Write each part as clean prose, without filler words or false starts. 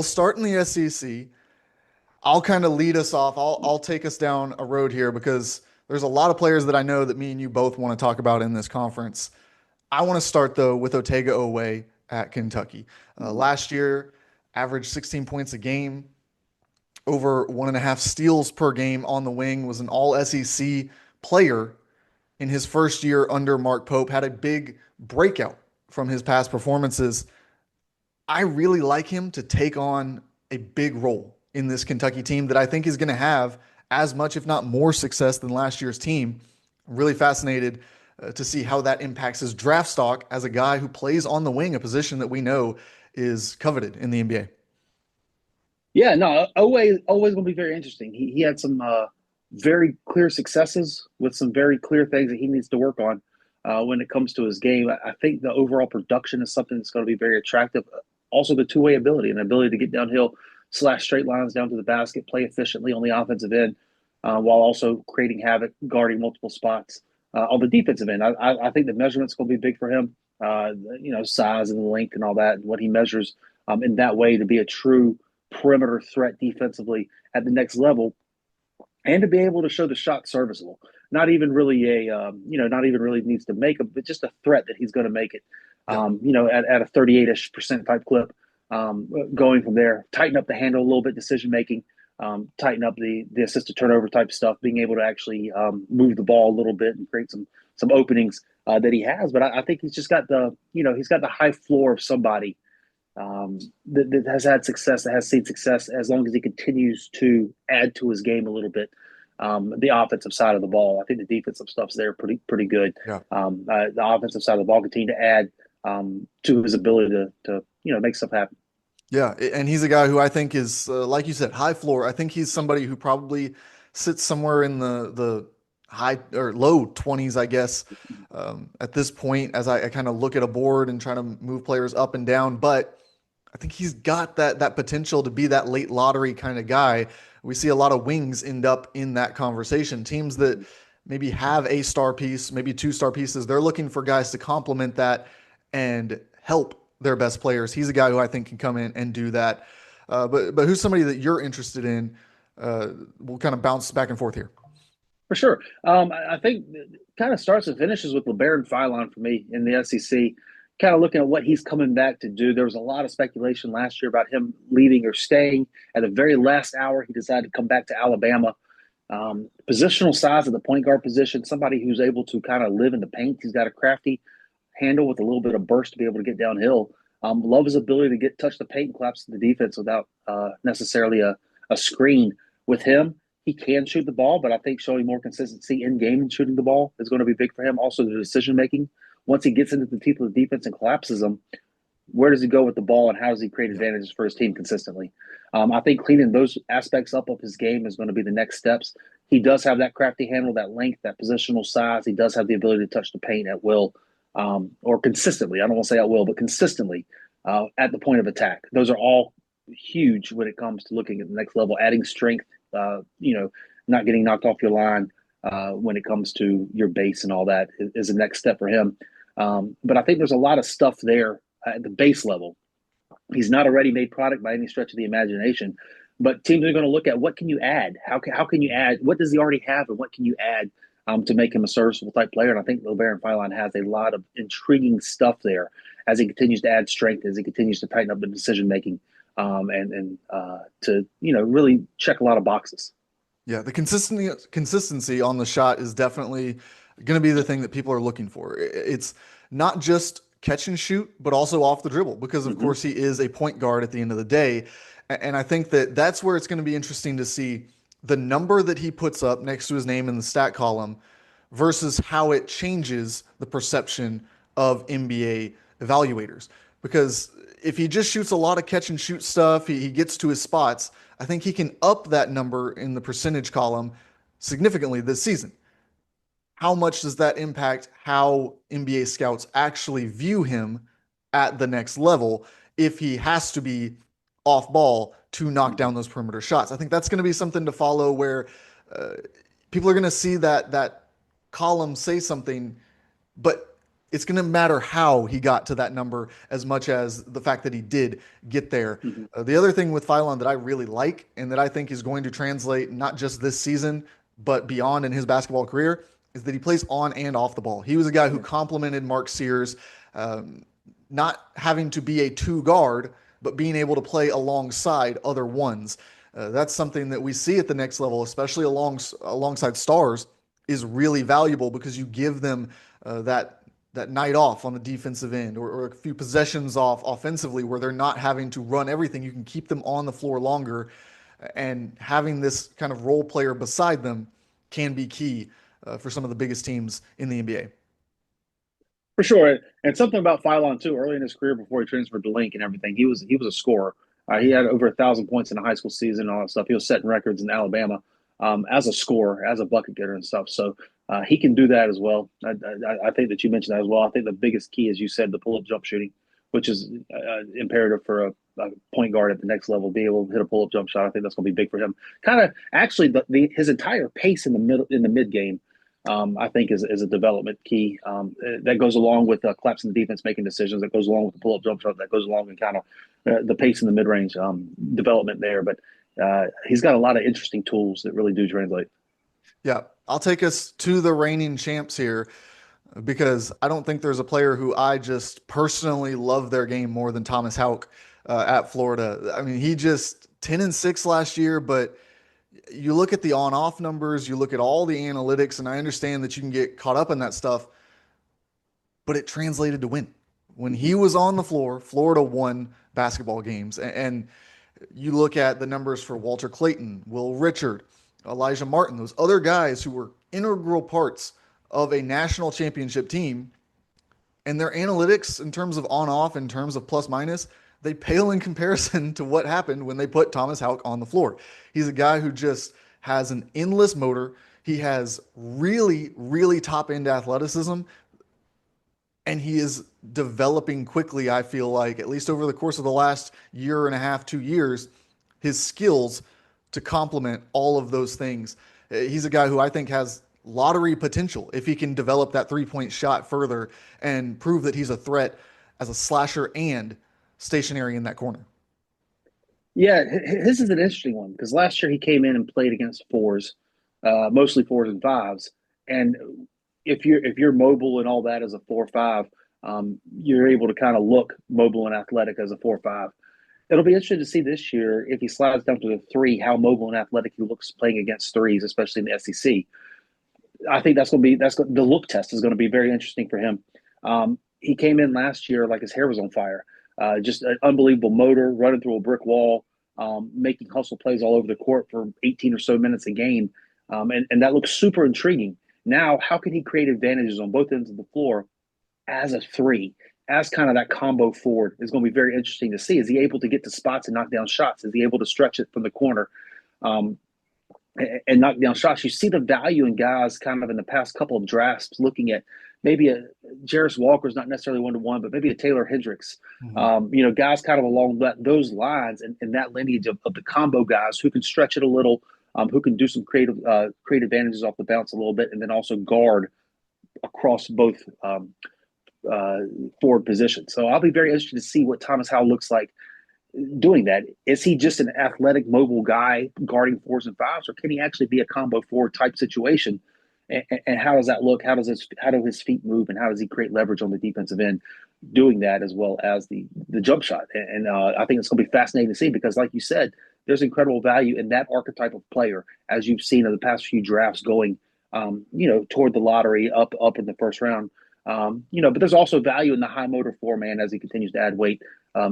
We'll start in the SEC. I'll kind of lead us off. I'll take us down a road here because there's a lot of players that I know that me and you both want to talk about in this conference. I want to start though with Otega Oweh at Kentucky. Mhm. Last year, averaged 16 points a game, over 1.5 steals per game on the wing, was an all SEC player in his first year under Mark Pope, had a big breakout from his past performances. I really like him to take on a big role in this Kentucky team that I think is going to have as much, if not more, success than last year's team. I'm really fascinated to see how that impacts his draft stock as a guy who plays on the wing, a position that we know is coveted in the NBA. Yeah, no, always going to be very interesting. He had some very clear successes with some very clear things that he needs to work on when it comes to his game. I think the overall production is something that's going to be very attractive. Also, the two-way ability and ability to get downhill, slash straight lines down to the basket, play efficiently on the offensive end, while also creating havoc, guarding multiple spots on the defensive end. I think the measurement's going to be big for him. Size and length and all that, and what he measures in that way to be a true perimeter threat defensively at the next level, and to be able to show the shot serviceable. Not even really not even really needs to make them, but just a threat that he's going to make it. Yeah. At a 38-ish% type clip, going from there, tighten up the handle a little bit, decision making, tighten up the assist to turnover type stuff, being able to actually move the ball a little bit and create some openings that he has. But I think he's just got he's got the high floor of somebody that has had success, that has seen success, as long as he continues to add to his game a little bit. The offensive side of the ball, I think the defensive stuff's there pretty good. Yeah. The offensive side of the ball continue to add to his ability to make stuff happen. Yeah, and he's a guy who I think is, like you said, high floor. I think he's somebody who probably sits somewhere in the high or low 20s, I guess, at this point, as I kind of look at a board and try to move players up and down. But I think he's got that potential to be that late lottery kind of guy. We see a lot of wings end up in that conversation. Teams that maybe have a star piece, maybe two-star pieces, they're looking for guys to complement that and help their best players. He's a guy who I think can come in and do that. But who's somebody that you're interested in? We'll kind of bounce back and forth here. For sure. I think it kind of starts and finishes with LeBaron Philon for me in the SEC. Kind of looking at what he's coming back to do. There was a lot of speculation last year about him leaving or staying. At the very last hour, he decided to come back to Alabama. Positional size at the point guard position, somebody who's able to kind of live in the paint. He's got a crafty handle with a little bit of burst to be able to get downhill. Love his ability to touch the paint and collapse to the defense without necessarily a screen. With him, he can shoot the ball, but I think showing more consistency in game and shooting the ball is going to be big for him. Also, the decision making. Once he gets into the teeth of the defense and collapses them, where does he go with the ball and how does he create Yeah. advantages for his team consistently? I think cleaning those aspects up of his game is going to be the next steps. He does have that crafty handle, that length, that positional size. He does have the ability to touch the paint at will, or consistently. I don't want to say at will, but consistently at the point of attack. Those are all huge when it comes to looking at the next level, adding strength, not getting knocked off your line when it comes to your base and all that is the next step for him. But I think there's a lot of stuff there at the base level. He's not a ready-made product by any stretch of the imagination, but teams are going to look at what can you add? How can you add? What does he already have, and what can you add to make him a serviceable type player? And I think LeBaron Philon has a lot of intriguing stuff there as he continues to add strength, as he continues to tighten up the decision making, and to really check a lot of boxes. Yeah, the consistency on the shot is definitely going to be the thing that people are looking for. It's not just catch and shoot, but also off the dribble, because of Mm-hmm. course he is a point guard at the end of the day. And I think that that's where it's going to be interesting to see the number that he puts up next to his name in the stat column versus how it changes the perception of NBA evaluators. Because if he just shoots a lot of catch and shoot stuff, he gets to his spots, I think he can up that number in the percentage column significantly this season. How much does that impact how NBA scouts actually view him at the next level if he has to be off ball to knock Mm-hmm. down those perimeter shots? I think that's going to be something to follow where uh, people are going to see that column say something, but it's going to matter how he got to that number as much as the fact that he did get there. Mhm. The other thing with Phylon that I really like and that I think is going to translate not just this season, but beyond in his basketball career is that he plays on and off the ball. He was a guy who Yeah. complemented Mark Sears, um, not having to be a two guard, but being able to play alongside other ones. That's something that we see at the next level, especially alongside stars, is really valuable because you give them that night off on the defensive end or a few possessions off offensively where they're not having to run everything. You can keep them on the floor longer, and having this kind of role player beside them can be key for some of the biggest teams in the NBA. For sure, and something about Phylon too. Early in his career, before he transferred to Link and everything, he was a scorer. He had over 1,000 points in the high school season and all that stuff. He was setting records in Alabama as a scorer, as a bucket getter and stuff. So he can do that as well. I think that you mentioned that as well. I think the biggest key, as you said, the pull-up jump shooting, which is imperative for a point guard at the next level, be able to hit a pull-up jump shot. I think that's going to be big for him. Kind of actually, his entire pace in the mid game I think is a development key. That goes along with collapsing the defense, making decisions. That goes along with the pull-up jump shot. That goes along and kind of the pace in the mid-range development there. But he's got a lot of interesting tools that really do translate. Yeah, I'll take us to the reigning champs here because I don't think there's a player who I just personally love their game more than Thomas Houck at Florida. I mean, he just 10-6 last year, but you look at the on-off numbers, you look at all the analytics, and I understand that you can get caught up in that stuff, but it translated to win. When he was on the floor, Florida won basketball games. And you look at the numbers for Walter Clayton, Will Richard, Elijah Martin, those other guys who were integral parts of a national championship team, and their analytics in terms of on off, in terms of plus minus, they pale in comparison to what happened when they put Thomas Houck on the floor. He's a guy who just has an endless motor. He has really, really top end athleticism, and he is developing quickly. I feel like, at least over the course of the last year and a half, 2 years, his skills to complement all of those things. He's a guy who I think has lottery potential if he can develop that 3 point shot further and prove that he's a threat as a slasher and stationary in that corner. Yeah, his is an interesting one because last year he came in and played against fours, mostly fours and fives. And if you're mobile and all that as a 4-5, you're able to kind of look mobile and athletic as a 4-5. It'll be interesting to see this year if he slides down to the three, how mobile and athletic he looks playing against threes, especially in the SEC. I think the look test is going to be very interesting for him. He came in last year like his hair was on fire, just an unbelievable motor, running through a brick wall, making hustle plays all over the court for 18 or so minutes a game, and that looks super intriguing. Now, how can he create advantages on both ends of the floor as a three, as kind of that combo forward is going to be very interesting to see. Is he able to get to spots and knock down shots? Is he able to stretch it from the corner? Um, and knock down shots. You see the value in guys kind of in the past couple of drafts looking at maybe a Jarris Walker's not necessarily 1-to-1, but maybe a Taylor Hendricks. Mhm. Guys kind of along those lines and that lineage of the combo guys who can stretch it a little, who can do some create advantages off the bounce a little bit, and then also guard across both uh, forward positions. So I'll be very interested to see what Thomas Howell looks like doing that. Is he just an athletic, mobile guy guarding fours and fives, or can he actually be a combo forward type situation? And how does that look? How do his feet move, and how does he create leverage on the defensive end, doing that as well as the jump shot? And I think it's going to be fascinating to see because, like you said, there's incredible value in that archetype of player, as you've seen in the past few drafts going, toward the lottery, up in the first round. But there's also value in the high motor four man as he continues to add weight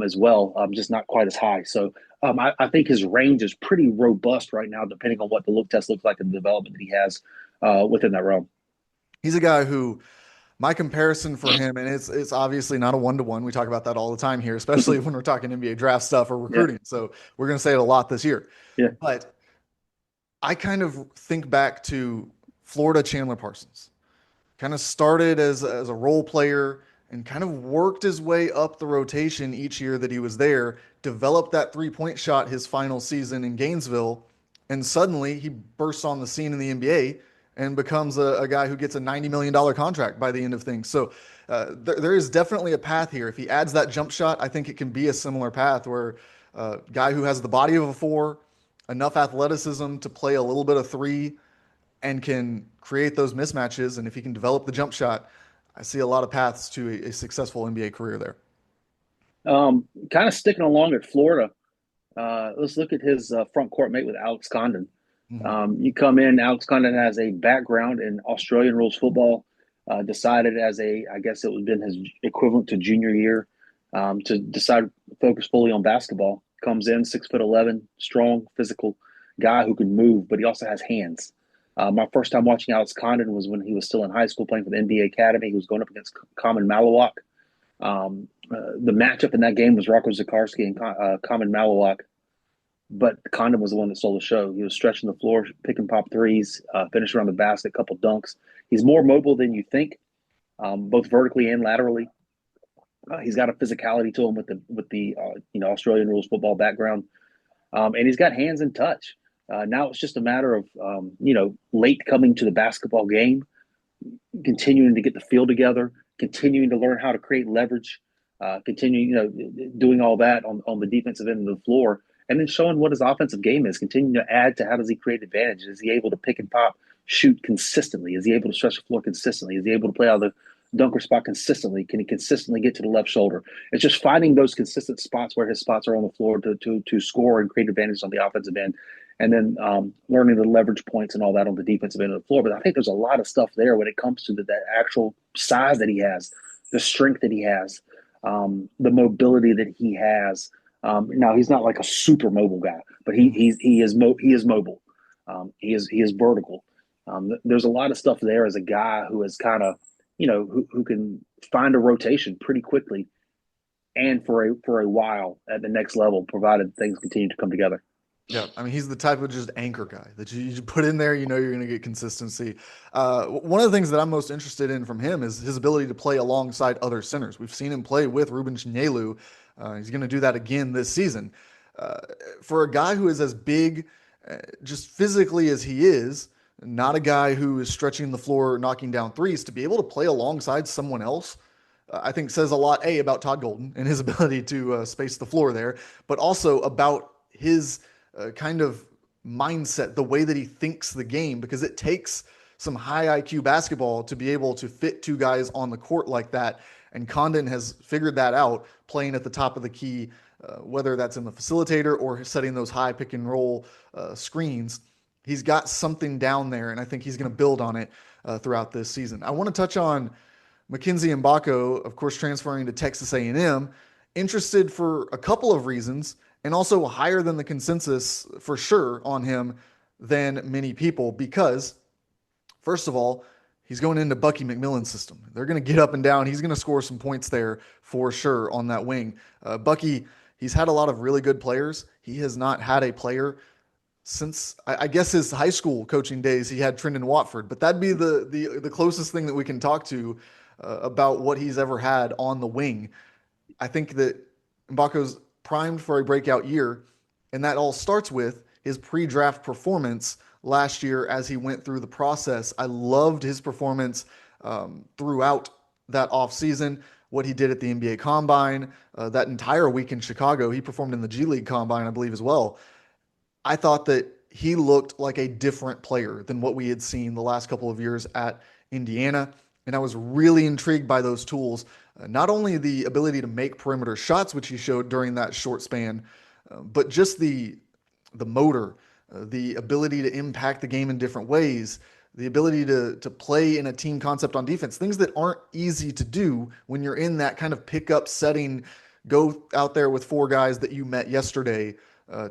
as well, just not quite as high. So I think his range is pretty robust right now, depending on what the look test looks like and the development that he has within that realm. He's a guy who my comparison for him, and it's obviously not a 1-to-1. We talk about that all the time here, especially when we're talking NBA draft stuff or Yeah, recruiting. So we're going to say it a lot this year. yeah, But I kind of think back to Florida Chandler Parsons. Kind of started as a role player and kind of worked his way up the rotation each year that he was there, developed that 3 point shot his final season in Gainesville, and suddenly he bursts on the scene in the NBA and becomes a guy who gets a $90 million contract by the end of things. So There is definitely a path here. If he adds that jump shot, I think it can be a similar path where guy who has the body of a four, enough athleticism to play a little bit of three, and can create those mismatches. And if he can develop the jump shot, I see a lot of paths to a successful NBA career there. Kind of sticking along at Florida. Let's look at his front court mate with Alex Condon. Mhm. You come in, Alex Condon has a background in Australian rules football, decided as I guess it would have been his equivalent to junior year, to decide to focus fully on basketball. Comes in 6'11", strong, physical guy who can move, but he also has hands. My first time watching Alex Condon was when he was still in high school playing for the NBA Academy. He was going up against Common Malawak. The matchup in that game was Rocco Zikarsky and Common Malawak, but Condon was the one that stole the show. He was stretching the floor, picking pop threes, finish around the basket, a couple dunks. He's more mobile than you think, both vertically and laterally. He's got a physicality to him with the Australian rules football background, and he's got hands and touch. Now it's just a matter of late coming to the basketball game, continuing to get the feel together, continuing to learn how to create leverage, continuing, doing all that on the defensive end of the floor, and then showing what his offensive game is, continuing to add to how does he create advantage? Is he able to pick and pop, shoot consistently? Is he able to stretch the floor consistently? Is he able to play out of the dunker spot consistently? Can he consistently get to the left shoulder? It's just finding those consistent spots where his spots are on the floor to score and create advantage on the offensive end, and then learning the leverage points and all that on the defensive end of the floor. But I think there's a lot of stuff there when it comes to that actual size that he has, the strength that he has, the mobility that he has. Now he's not like a super mobile guy, but he is mobile. He is vertical. There's a lot of stuff there as a guy who is kind of who can find a rotation pretty quickly and for a while at the next level, provided things continue to come together. Yeah, I mean, he's the type of just anchor guy that you put in there, you know you're going to get consistency. One of the things that I'm most interested in from him is his ability to play alongside other centers. We've seen him play with Ruben Chinyelu. He's going to do that again this season. Uh, for a guy who is as big, just physically as he is, not a guy who is stretching the floor, knocking down threes, to be able to play alongside someone else, I think says a lot, A, about Todd Golden and his ability to space the floor there, but also about his kind of mindset, the way that he thinks the game, because it takes some high IQ basketball to be able to fit two guys on the court like that. And Condon has figured that out, playing at the top of the key, whether that's in the facilitator or setting those high pick and roll screens. He's got something down there, and I think he's going to build on it throughout this season. I want to touch on Mackenzie Mbako, of course, transferring to Texas A&M, interested for a couple of reasons, and also higher than the consensus for sure on him than many people because, first of all, he's going into Bucky McMillan's system. They're going to get up and down. He's going to score some points there for sure on that wing. Bucky, he's had a lot of really good players. He has not had a player since I guess his high school coaching days. He had Trendon Watford, but that'd be the closest thing that we can talk to about what he's ever had on the wing. I think that Mbako's primed for a breakout year, and that all starts with his pre-draft performance last year as he went through the process. I loved his performance throughout that offseason, what he did at the NBA Combine, that entire week in Chicago. He performed in the G League Combine, I believe, as well. I thought that he looked like a different player than what we had seen the last couple of years at Indiana. And I was really intrigued by those tools. Not only the ability to make perimeter shots, which he showed during that short span, but just the motor, the ability to impact the game in different ways, the ability to play in a team concept on defense, things that aren't easy to do when you're in that kind of pickup setting, go out there with four guys that you met yesterday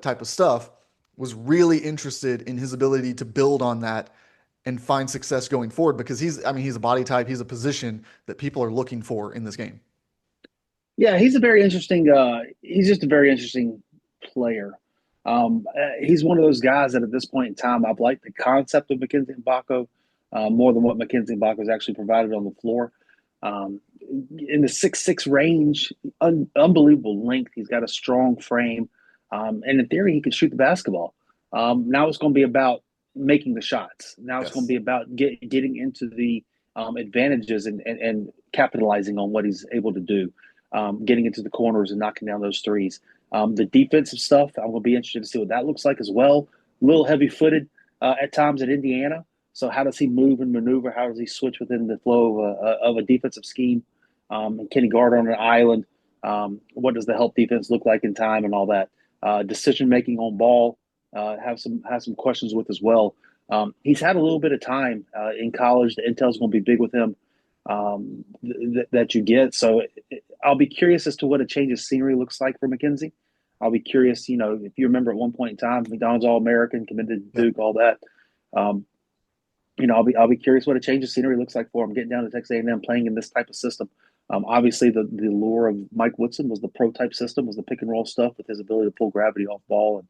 type of stuff. Was really interested in his ability to build on that and find success going forward because he's a body type, he's a position that people are looking for in this game. Yeah, he's a very interesting. He's just a very interesting player. He's one of those guys that at this point in time, I've liked the concept of Mackenzie Mbako more than what Mackenzie Mbako has actually provided on the floor. In the 6'6" range, unbelievable length. He's got a strong frame, and in theory, he can shoot the basketball. Now it's going to be about making the shots. Now it's going to Yes. be about getting into the advantages and capitalizing on what he's able to do, getting into the corners and knocking down those threes. The defensive stuff, I'm going to be interested to see what that looks like as well. A little heavy footed at times at Indiana. So how does he move and maneuver? How does he switch within the flow of a defensive scheme? And can he guard on an island? What does the help defense look like in time and all that? Decision making on ball, have some questions with as well. He's had a little bit of time in college. The intel's going to be big with him that you get. So I'll be curious as to what a change of scenery looks like for McKenzie. I'll be curious, if you remember at one point in time, McDonald's All-American, committed to Yeah. Duke, all that. Um, I'll be curious what a change of scenery looks like for him getting down to Texas A&M, playing in this type of system. Obviously, the lure of Mike Woodson was the pro type system, was the pick and roll stuff with his ability to pull gravity off ball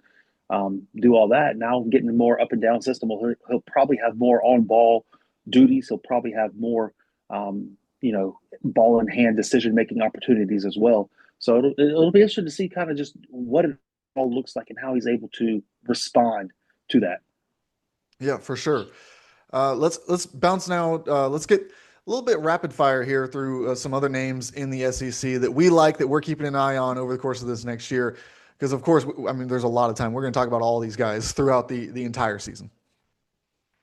and do all that. Now getting a more up and down system, he'll probably have more on ball duties. He'll probably have more, ball in hand decision making opportunities as well. So it'll be interesting to see kind of just what it all looks like and how he's able to respond to that. Yeah, for sure. Let's bounce now. Let's get a little bit rapid fire here through some other names in the SEC that we like that we're keeping an eye on over the course of this next year. Because of course, I mean, there's a lot of time. We're going to talk about all these guys throughout the entire season.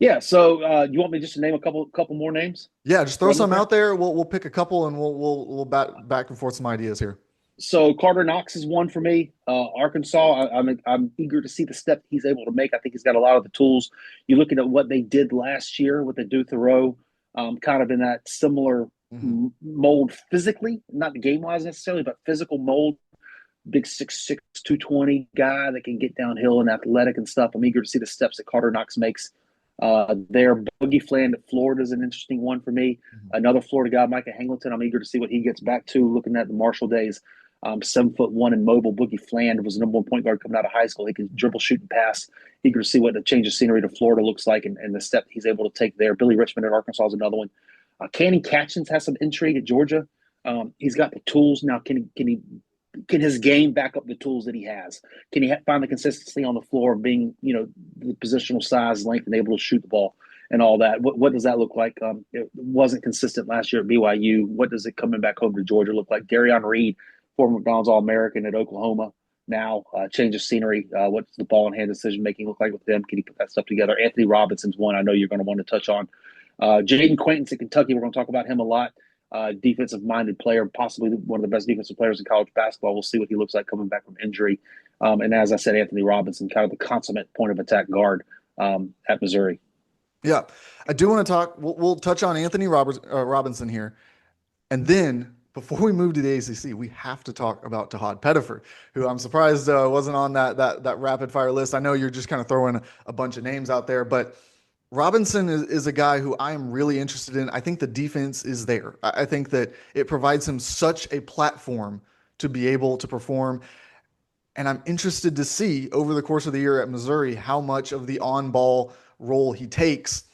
Yeah. So you want me just to name a couple more names? Yeah, just throw Run with some there. out there. We'll pick a couple and we'll back and forth some ideas here. So Carter Knox is one for me. Arkansas, I'm eager to see the step he's able to make. I think he's got a lot of the tools. You're looking at what they did last year with the Du Thoreau, kind of in that similar Hmm. mold physically, not the game wise necessarily, but physical mold. Big 6'6", 220 guy that can get downhill and athletic and stuff. I'm eager to see the steps that Carter Knox makes. There, Boogie Fland at Florida is an interesting one for me. Hmm. Another Florida guy, Micah Hangleton. I'm eager to see what he gets back to. Looking at the Marshall days, 7'1" and mobile. Boogie Fland was the number one point guard coming out of high school. He can dribble, shoot, and pass. Eager to see what the change of scenery to Florida looks like and the step he's able to take there. Billy Richmond at Arkansas is another one. Canny Catchings has some intrigue at Georgia. He's got the tools now. Can his game back up the tools that he has? Can he find the consistency on the floor of being, the positional size, length, and able to shoot the ball and all that? What does that look like? It wasn't consistent last year at BYU. What does it coming back home to Georgia look like? Darion Reed, former McDonald's All-American at Oklahoma. Now, change of scenery. What's the ball in hand decision making look like with them? Can he put that stuff together? Anthony Robinson's one I know you're going to want to touch on. Jaden Quaintance at Kentucky. We're going to talk about him a lot. Defensive minded player, possibly one of the best defensive players in college basketball. We'll see what he looks like coming back from injury. And as I said, Anthony Robinson, kind of the consummate point of attack guard at Missouri. Yeah, I do want to talk. We'll touch on Anthony Robinson here, and then before we move to the ACC, we have to talk about Tahaad Pettiford, who I'm surprised wasn't on that rapid fire list. I know you're just kind of throwing a bunch of names out there, but Robinson is a guy who I am really interested in. I think the defense is there. I think that it provides him such a platform to be able to perform. And I'm interested to see over the course of the year at Missouri how much of the on ball role he takes.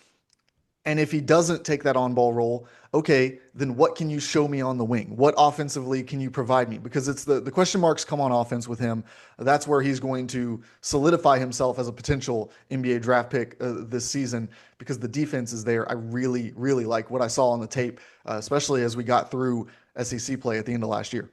And if he doesn't take that on ball role, okay, then what can you show me on the wing? What offensively can you provide me? Because it's the question marks come on offense with him. That's where he's going to solidify himself as a potential NBA draft pick this season because the defense is there. I really, really like what I saw on the tape, especially as we got through SEC play at the end of last year.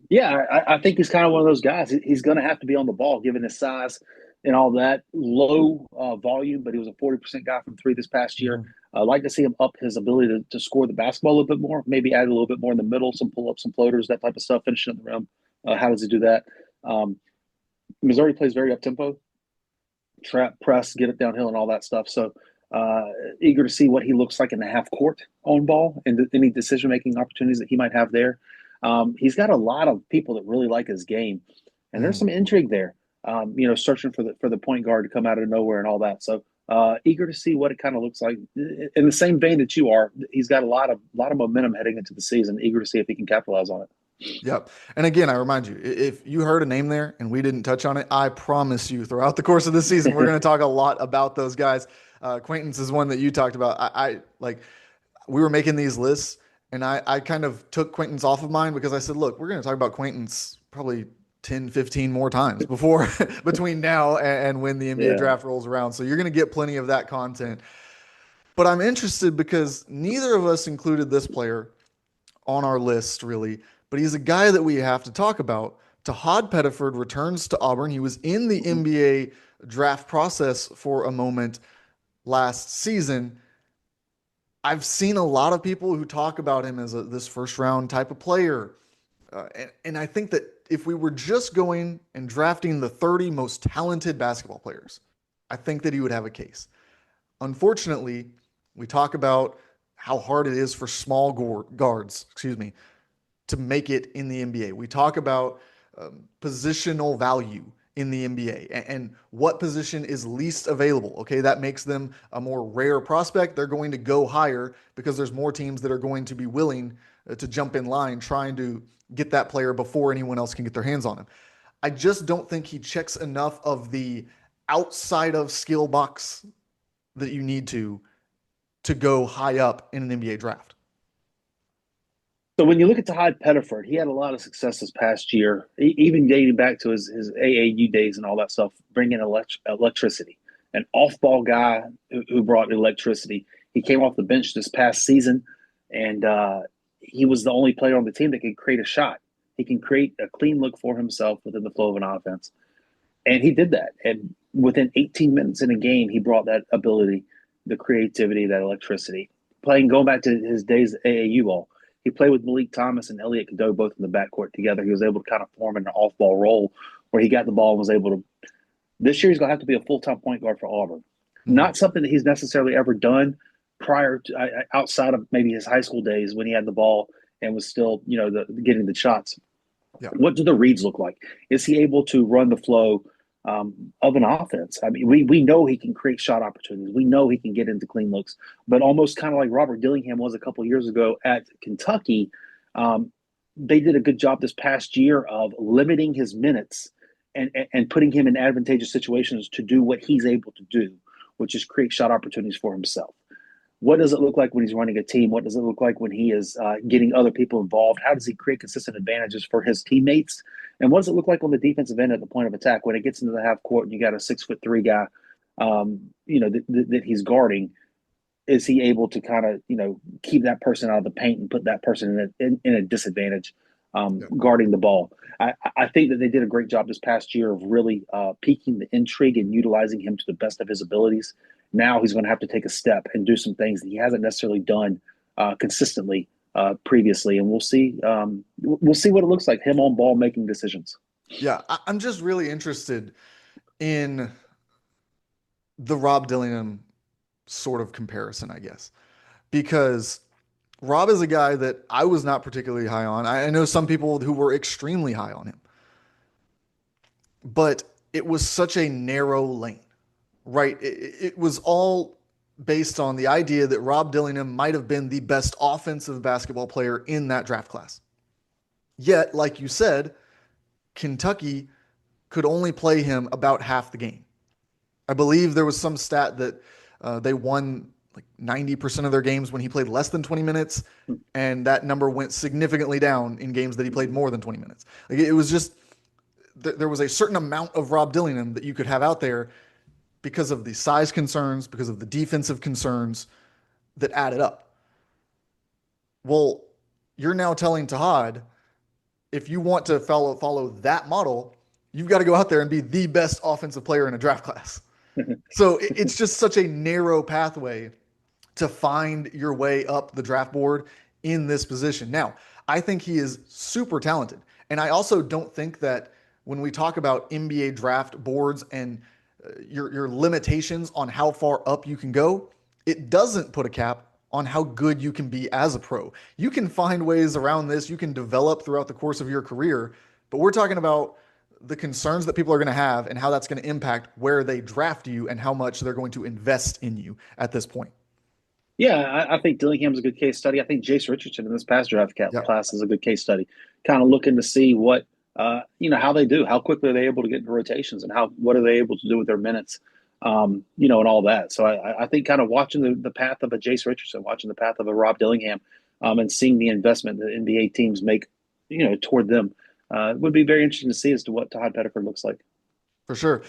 Yeah, I think he's kind of one of those guys. He's going to have to be on the ball given his size and all that. Low volume, but he was a 40% guy from three this past year. Mhm. I'd like to see him up his ability to score the basketball a little bit more, maybe add a little bit more in the middle, some pull ups, some floaters, that type of stuff, finishing at the rim. How does he do that? Um, Missouri plays very up tempo, trap, press, get it downhill, and all that stuff. So eager to see what he looks like in the half court on ball and any decision making opportunities that he might have there. He's got a lot of people that really like his game, and there's Mhm. some intrigue there. Searching for the point guard to come out of nowhere and all that. So eager to see what it kind of looks like. In the same vein that you are, he's got a lot of momentum heading into the season. Eager to see if he can capitalize on it. Yep. And again, I remind you, if you heard a name there and we didn't touch on it, I promise you throughout the course of this season, we're going to talk a lot about those guys. Acquaintance is one that you talked about. I like, we were making these lists and I kind of took Quaintance off of mine because I said, look, we're going to talk about Quaintance probably 10, 15 more times before between now and when the NBA Yeah. draft rolls around. So you're going to get plenty of that content. But I'm interested because neither of us included this player on our list, really, but he's a guy that we have to talk about. Tahaad Pettiford returns to Auburn. He was in the Mhm. NBA draft process for a moment last season. I've seen a lot of people who talk about him as this first round type of player. And I think that if we were just going and drafting the 30 most talented basketball players, I think that he would have a case. Unfortunately, we talk about how hard it is for small guards, excuse me, to make it in the NBA. We talk about positional value in the NBA and what position is least available. Okay, that makes them a more rare prospect. They're going to go higher because there's more teams that are going to be willing to jump in line trying to get that player before anyone else can get their hands on him. I just don't think he checks enough of the outside of skill box that you need to go high up in an NBA draft. So when you look at Tahaad Pettiford, he had a lot of success this past year, even dating back to his AAU days and all that stuff, bringing electricity. An off-ball guy who brought electricity. He came off the bench this past season, and he was the only player on the team that could create a shot. He can create a clean look for himself within the flow of an offense. And he did that. And within 18 minutes in a game, he brought that ability, the creativity, that electricity. Playing, going back to his days at AAU ball, he played with Malik Thomas and Elliot Cadeau both in the backcourt together. He was able to kind of form an off ball role where he got the ball and was able to. This year, he's going to have to be a full time point guard for Auburn. Mm-hmm. Not something that he's necessarily ever done prior to outside of maybe his high school days when he had the ball and was still, getting the shots. Yeah. What do the reads look like? Is he able to run the flow of an offense? I mean, we know he can create shot opportunities. We know he can get into clean looks, but almost kind of like Robert Dillingham was a couple of years ago at Kentucky, um, they did a good job this past year of limiting his minutes and putting him in advantageous situations to do what he's able to do, which is create shot opportunities for himself. What does it look like when he's running a team? What does it look like when he is getting other people involved? How does he create consistent advantages for his teammates? And what does it look like on the defensive end at the point of attack when it gets into the half court and you got a 6'3" guy, that he's guarding? Is he able to kind of keep that person out of the paint and put that person in a disadvantage Yeah. guarding the ball? I think that they did a great job this past year of really piquing the intrigue and utilizing him to the best of his abilities. Now he's going to have to take a step and do some things that he hasn't necessarily done consistently previously, and we'll see. We'll see what it looks like him on ball making decisions. Yeah. I'm just really interested in the Rob Dillingham sort of comparison, I guess, because Rob is a guy that I was not particularly high on. I know some people who were extremely high on him, but it was such a narrow lane, right? It was all based on the idea that Rob Dillingham might have been the best offensive basketball player in that draft class. Yet, like you said, Kentucky could only play him about half the game. I believe there was some stat that they won like 90% of their games when he played less than 20 minutes, and that number went significantly down in games that he played more than 20 minutes. Like it was just there was a certain amount of Rob Dillingham that you could have out there because of the size concerns, because of the defensive concerns that added up. Well, you're now telling Tahaad, if you want to follow that model, you've got to go out there and be the best offensive player in a draft class. So it's just such a narrow pathway to find your way up the draft board in this position. Now, I think he is super talented. And I also don't think that when we talk about NBA draft boards and your limitations on how far up you can go, it doesn't put a cap on how good you can be as a pro. You can find ways around this, you can develop throughout the course of your career, but we're talking about the concerns that people are going to have and how that's going to impact where they draft you and how much they're going to invest in you at this point. Yeah, I think Dillingham's a good case study. I think Jace Richardson in this past draft Yeah, class is a good case study. Kind of looking to see what how they do, how quickly are they able to get into rotations, and what are they able to do with their minutes, and all that. So I think kind of watching the path of a Jace Richardson, watching the path of a Rob Dillingham, and seeing the investment that NBA teams make, toward them, would be very interesting to see as to what Tahaad Pettiford looks like. for sure.